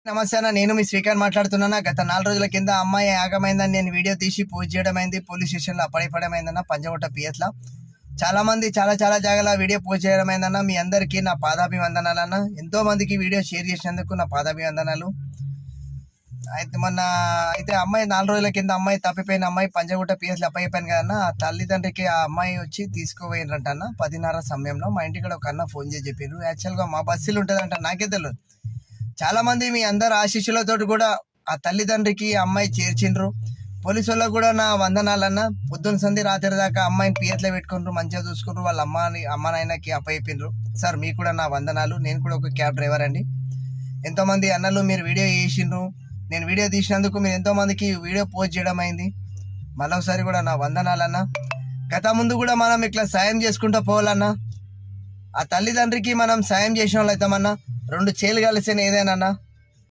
నమస్తే అన్న, నేను మీ శ్రీకాంత్ మాట్లాడుతున్నా. గత 4 రోజుల కింద అమ్మాయి ఆగమైందని నేను వీడియో తీసి పోస్ట్ చేయడం అయింది. పోలీస్ స్టేషన్లో అప్పడిపడం అయిందన్న, పంజగుట్ట పిఎస్లో. చాలా మంది చాలా జాగాల వీడియో పోస్ట్ చేయడం అయిందన్న. మీ అందరికీ నా పాదాభివందనాలు అన్న. ఎంతో మందికి వీడియో షేర్ చేసినందుకు నా పాదాభివందనాలు. అయితే అమ్మాయి 4 రోజుల కింద అమ్మాయి తప్పిపోయిన అమ్మాయి పంజగుట్ట పిఎస్లో అప్పయిపోయాను కదన్న. ఆ తల్లిదండ్రికి ఆ అమ్మాయి వచ్చి తీసుకుపోయినరంట అన్న. 10:30 సమయంలో మా ఇంటికి ఒక అన్న ఫోన్ చేసి చెప్పారు. యాక్చువల్గా మా బస్సులు ఉంటుందంట, నాకే తెలియదు. చాలా మంది మీ అందరు ఆశీస్సులతో కూడా ఆ తల్లిదండ్రికి అమ్మాయి చేర్చిండ్రు. పోలీసు వాళ్ళకు కూడా నా వందనాలన్న. పొద్దున్న సంధి రాత్రి దాకా అమ్మాయిని పిఎస్లో పెట్టుకుంటారు, మంచిగా చూసుకుంటారు. వాళ్ళ అమ్మ నాయనకి అప్పయిపోయినరు. సార్ మీకు కూడా నా వందనాలు. నేను కూడా ఒక క్యాబ్ డ్రైవర్ అండి. ఎంతోమంది అన్నలు మీరు వీడియో చేసిండ్రు. నేను వీడియో తీసినందుకు మీరు ఎంతోమందికి వీడియో పోస్ట్ చేయడం అయింది. మళ్ళొకసారి కూడా నా వందనాలన్న. గత ముందు కూడా మనం ఇట్లా సాయం చేసుకుంటూ పోవాలన్నా. ఆ తల్లిదండ్రికి మనం సాయం చేసిన వాళ్ళు అవుతామన్నా. 2 చేలు కలిసిన ఏదైనా